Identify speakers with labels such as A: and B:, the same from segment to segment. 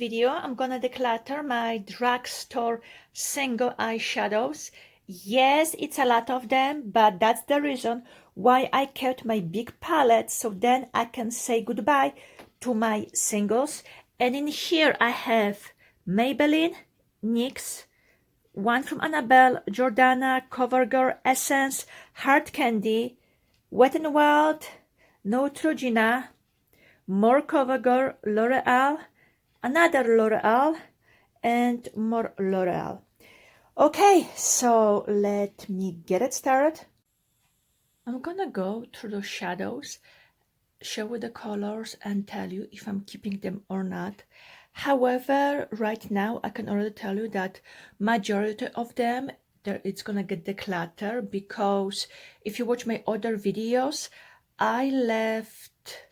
A: video, I'm gonna declutter my drugstore single eyeshadows. Yes, it's a lot of them, but that's the reason why I kept my big palette, so then I can say goodbye to my singles. And in here I have Maybelline, NYX, one from Annabelle, Jordana, CoverGirl, Essence, Hard Candy, Wet n Wild, Neutrogena, more CoverGirl, L'Oreal, another L'Oreal, and more L'Oreal. Okay, so let me get it started. I'm gonna go through the shadows, show you the colors, and tell you if I'm keeping them or not. However, right now I can already tell you that majority of them, it's gonna get decluttered, because if you watch my other videos, I left,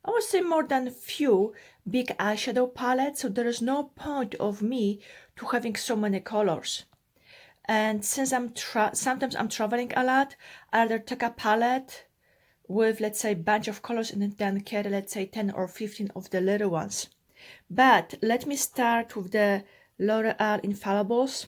A: I would say, more than a few big eyeshadow palettes, so there is no point of me to having so many colors. And since sometimes I'm traveling a lot, I either take a palette with, let's say, bunch of colors and then carry, let's say, 10 or 15 of the little ones. But let me start with the L'Oreal Infallibles.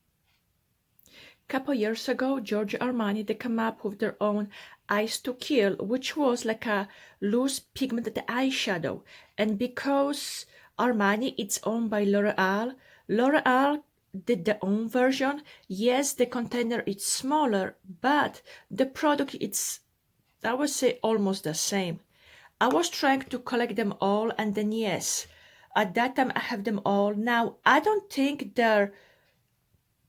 A: Couple years ago, Giorgio Armani, they come up with their own Eyes to Kill, which was like a loose pigmented eyeshadow. And because Armani, it's owned by L'Oreal, L'Oreal did their own version. Yes, the container is smaller, but the product, it's, I would say, almost the same. I was trying to collect them all, and then yes, at that time I have them all. Now, I don't think they're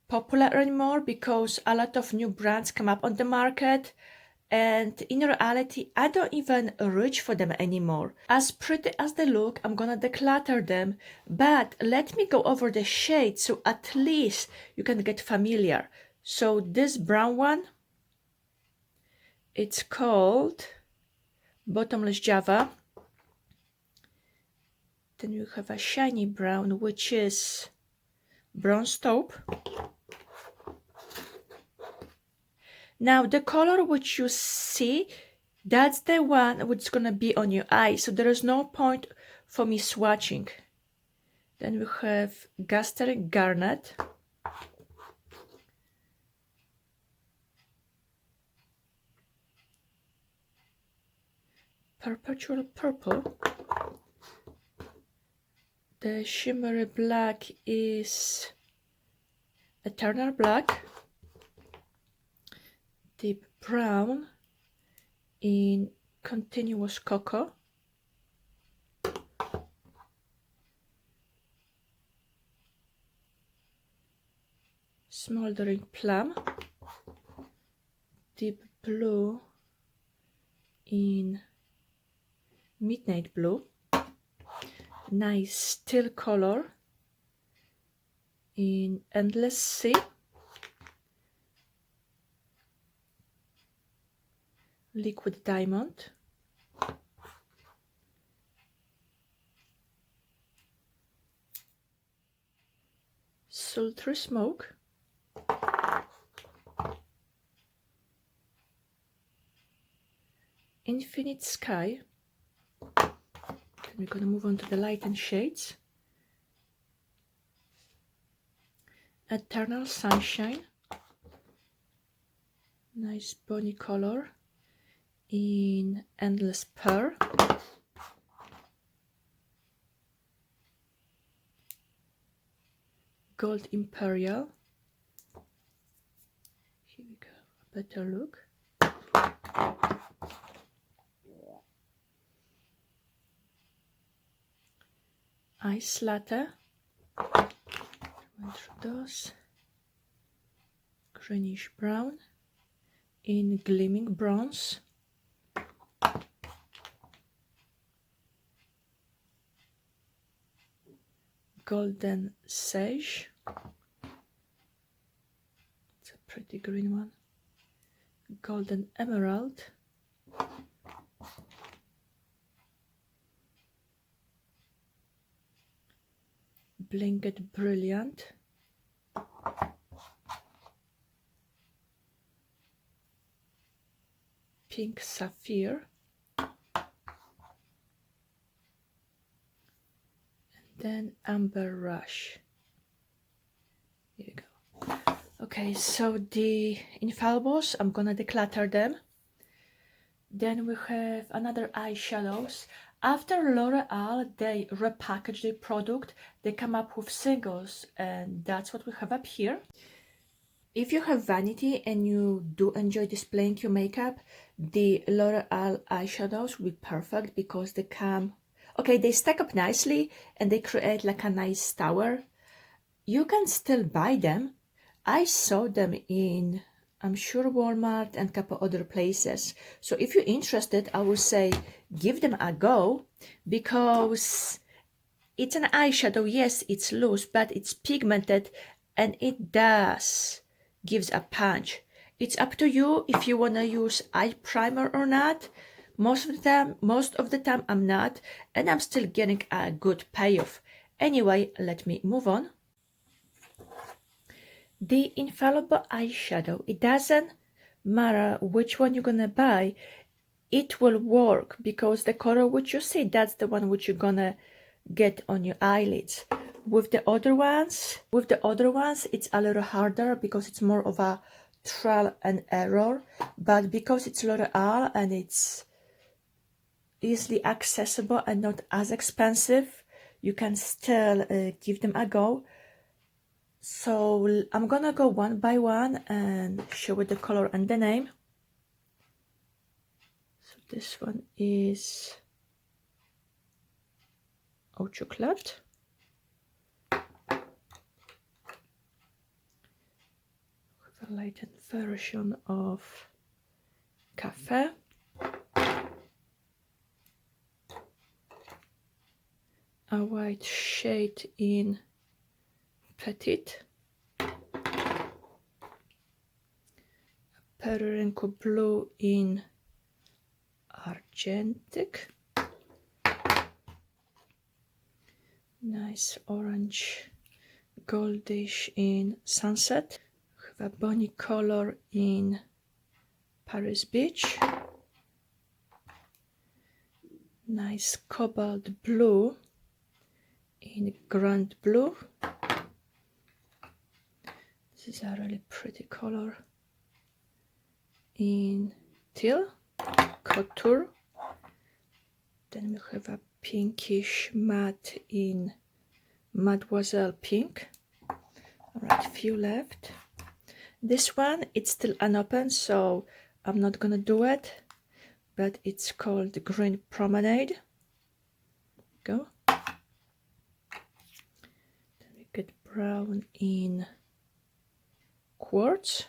A: popular anymore because a lot of new brands come up on the market, and in reality I don't even reach for them anymore. As pretty as they look, I'm gonna declutter them, but let me go over the shades so at least you can get familiar. So this brown one, it's called Bottomless Java. Then you have a shiny brown, which is Bronze Taupe. Now the color which you see, that's the one which is gonna be on your eye, so there is no point for me swatching. Then we have Guster Garnet, Perpetual Purple, the shimmery black is Eternal Black, deep brown in Continuous Cocoa, Smoldering Plum, deep blue in Midnight Blue, nice teal color in Endless Sea, Liquid Diamond, Sultry Smoke, Infinite Sky. Then we're gonna move on to the lightened shades. Eternal Sunshine, nice bunny color in Endless Pearl, Gold Imperial. Here we go, a better look. Ice Latte, went through those. Greenish brown in Gleaming Bronze, Golden Sage, it's a pretty green one, Golden Emerald, Blinket Brilliant, Pink Sapphire, and then Amber Rush. Here we go. Okay, so the infallibles, I'm gonna declutter them. Then we have another eyeshadows. After L'Oreal, they repackage the product. They come up with singles, and that's what we have up here. If you have vanity and you do enjoy displaying your makeup, the L'Oreal eyeshadows will be perfect because they come, okay, they stack up nicely and they create like a nice tower. You can still buy them. I saw them in, I'm sure, Walmart and a couple other places. So if you're interested, I would say give them a go because it's an eyeshadow. Yes, it's loose, but it's pigmented and it does gives a punch. It's up to you if you want to use eye primer or not. Most of the time I'm not, and I'm still getting a good payoff. Anyway, let me move on. The infallible eyeshadow, it doesn't matter which one you're gonna buy, it will work because the color which you see, that's the one which you're gonna get on your eyelids. With the other ones, it's a little harder because it's more of a trial and error. But because it's L'Oreal and it's easily accessible and not as expensive, you can still give them a go. So I'm gonna go one by one and show you the color and the name. So this one is Au Chocolat. A lightened version of Cafe. A white shade in Petite. A periwinkle blue in Argentic. Nice orange goldish in Sunset. A bunny color in Paris Beach. Nice cobalt blue in Grand Blue. This is a really pretty color in Teal Couture. Then we have a pinkish matte in Mademoiselle Pink. Alright, few left. This one, it's still unopened, so I'm not gonna do it, but it's called Green Promenade. Go. Then we get brown in Quartz.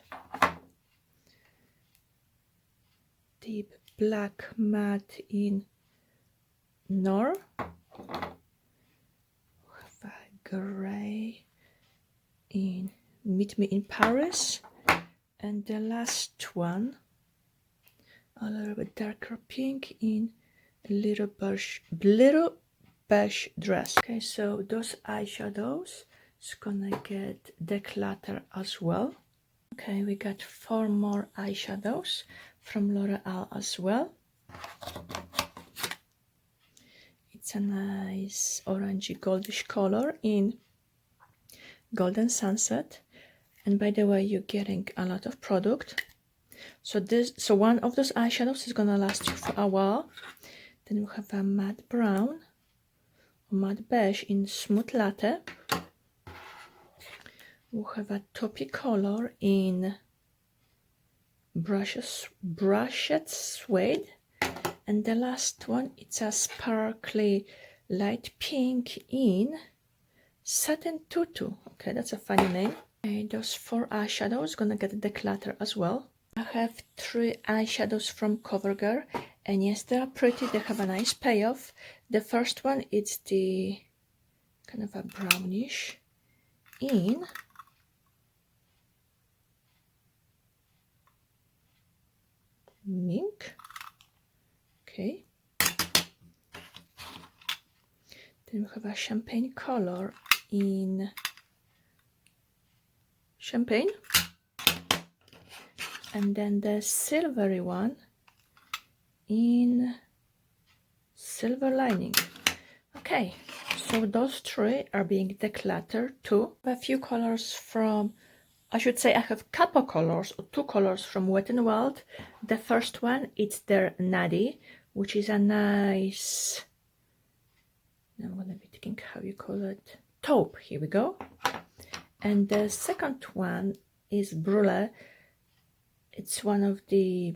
A: Deep black matte in Nor. Have a gray in Meet Me in Paris, and the last one, a little bit darker pink in a little beige dress. Okay, so those eyeshadows is gonna get Declutter as well. Okay, we got 4 more eyeshadows from L'Oreal as well. It's a nice orangey goldish color in Golden Sunset. And by the way, you're getting a lot of product. So one of those eyeshadows is gonna last you for a while. Then we have a matte brown or matte beige in Smooth Latte. We have a taupey color in brushed suede. And the last one, it's a sparkly light pink in Satin Tutu. Okay, that's a funny name. Okay, those 4 eyeshadows gonna get Declutter as well. I have 3 eyeshadows from CoverGirl, and yes, they are pretty. They have a nice payoff. The first one, it's the kind of a brownish in Mink. Okay. Then we have a champagne color in Champagne, and then the silvery one in Silver Lining. Okay, So those three are being decluttered too. A few colors from, I should say I have a couple colors, or two colors from Wet n Wild. The first one, it's their Nutty, which is a nice, I'm gonna be thinking how you call it, taupe, here we go. And the second one is Brulee. It's one of the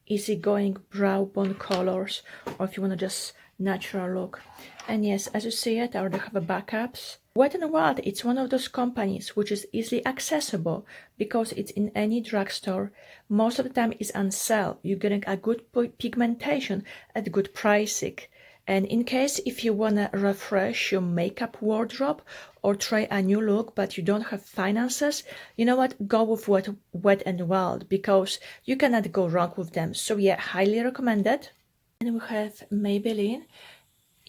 A: easygoing brow bone colors, or if you want to just natural look. And yes, as you see it, I already have a backups. Wet n Wild, it's one of those companies which is easily accessible because it's in any drugstore. Most of the time it's on sale. You're getting a good pigmentation at good pricing. And in case if you want to refresh your makeup wardrobe or try a new look but you don't have finances, you know what, go with Wet n Wild because you cannot go wrong with them. So yeah, highly recommended. And we have Maybelline.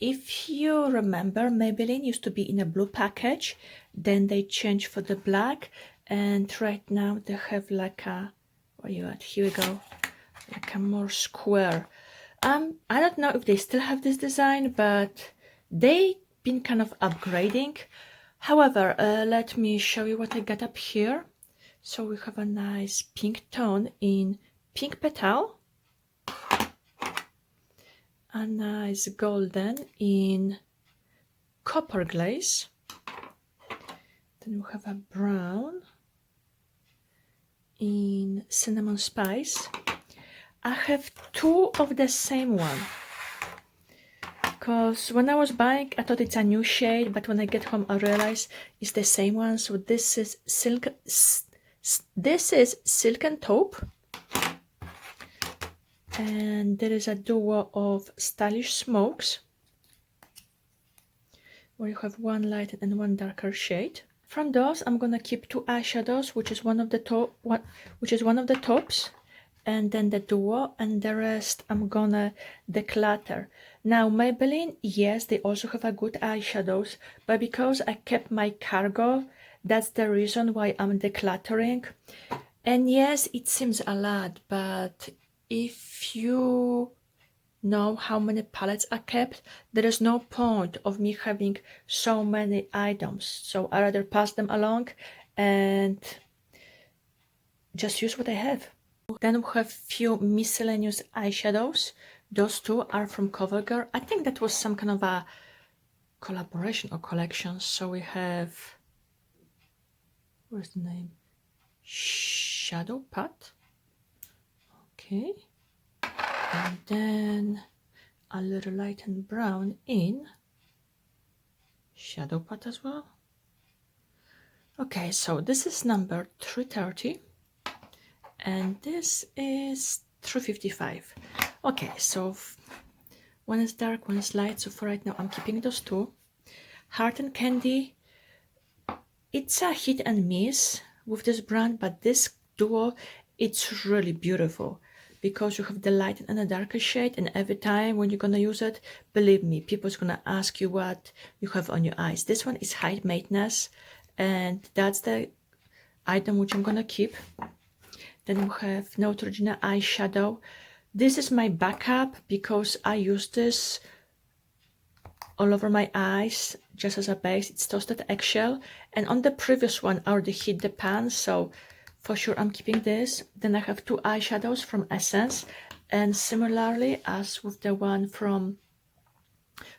A: If you remember, Maybelline used to be in a blue package, then they changed for the black, and right now they have like a, where are you at, here we go, like a more square. I don't know if they still have this design, but they've been kind of upgrading. However, let me show you what I got up here. So we have a nice pink tone in Pink Petal, a nice golden in Copper Glaze, then we have a brown in Cinnamon Spice. I have two of the same one because when I was buying I thought it's a new shade, but when I get home I realize it's the same one. So this is Silken Taupe, and there is a duo of Stylish Smokes where you have one light and one darker shade. From those I'm gonna keep two eyeshadows, which is one of the tops, and then the duo, and the rest I'm gonna declutter. Now Maybelline, yes, they also have a good eyeshadows, but because I kept my cargo, that's the reason why I'm decluttering. And yes, it seems a lot, but if you know how many palettes I kept, there is no point of me having so many items. So I rather pass them along and just use what I have. Then we have few miscellaneous eyeshadows. Those two are from CoverGirl. I think that was some kind of a collaboration or collection. So we have, where's the name? Shadow Pot. Okay. And then a little light and brown in Shadow Pot as well. Okay, so this is number 330. And this is 355. Okay, so one is dark, one is light. So for right now, I'm keeping those two. Heart and Candy. It's a hit and miss with this brand, but this duo, it's really beautiful because you have the light and a darker shade, and every time when you're gonna use it, believe me, people's gonna ask you what you have on your eyes. This one is high maintenance, and that's the item which I'm gonna keep. Then we have Neutrogena eyeshadow. This is my backup because I use this all over my eyes just as a base. It's Toasted Eggshell, and on the previous one I already hit the pan, so for sure I'm keeping this. Then I have two eyeshadows from Essence, and similarly as with the one from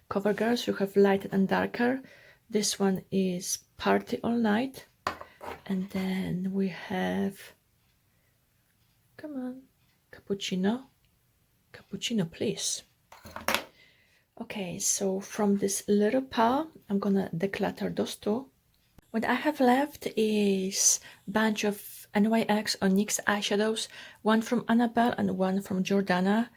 A: CoverGirl, so you have light and darker. This one is Party All Night, and then we have, come on, Cappuccino please. Okay, so from this little pile I'm gonna declutter those two. What I have left is a bunch of NYX or NYX eyeshadows, one from Annabelle and one from Jordana.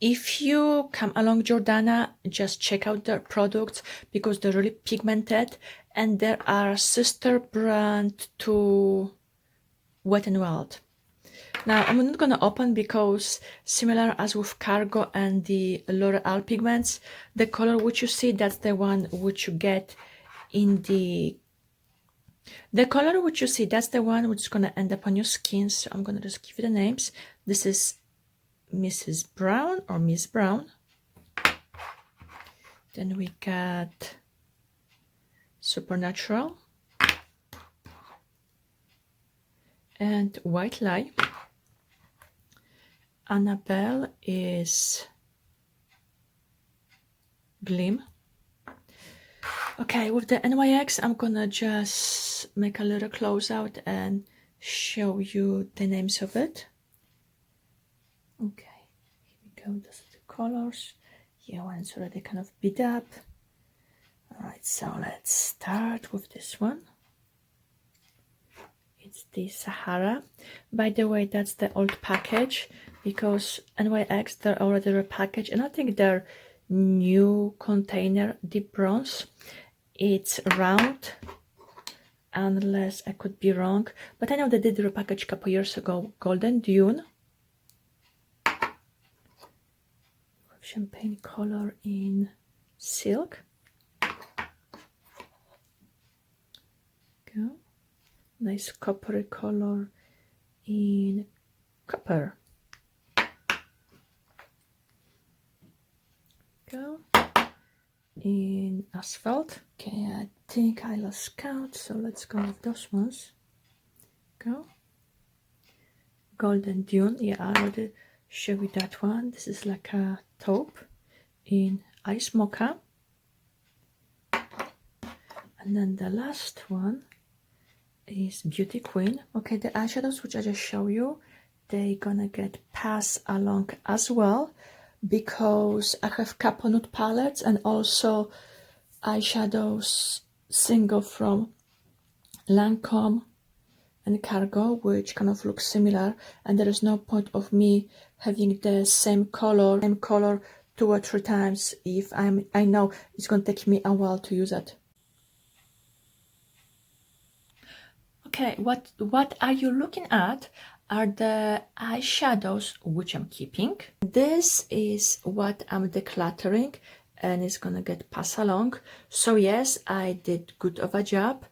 A: If you come along Jordana, just check out their products because they're really pigmented, and there are sister brand to Wet n Wild. Now I'm not gonna open because similar as with Cargo and the L'Oreal pigments, the color which you see, that's the one which you get in the color which you see, that's the one which is gonna end up on your skin. So I'm gonna just give you the names. This is Mrs. Brown or Miss Brown. Then we got Supernatural and White Lie. Annabelle is Gleam. Okay, with the NYX, I'm gonna just make a little closeout and show you the names of it. Okay, here we go. Those are the colors. Yeah, one's already kind of beat up. All right, so let's start with this one. It's the Sahara. By the way, that's the old package because NYX, they're already repackaged, and I think their new container, deep bronze, it's round, unless I could be wrong, but I know they did repackage a couple years ago. Golden Dune, champagne color in Silk. Go. Nice coppery color in Copper. Go. In Asphalt. Okay, I think I lost count, so let's go with those ones. Go. Golden Dune, yeah, I already showed you that one. This is like a taupe in Ice Mocha. And then the last one is Beauty Queen. Okay, the eyeshadows which I just showed you, they're gonna get passed along as well because I have couple nude palettes and also eyeshadows single from Lancome and Cargo, which kind of looks similar, and there is no point of me having the same color 2 or 3 times if I know it's gonna take me a while to use it. Okay, what are you looking at are the eyeshadows which I'm keeping. This is what I'm decluttering and it's gonna get passed along. So yes, I did good of a job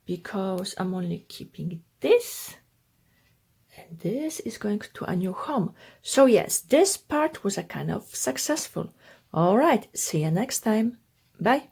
A: because I'm only keeping this and this is going to a new home. So yes, this part was a kind of successful. All right, see you next time. Bye.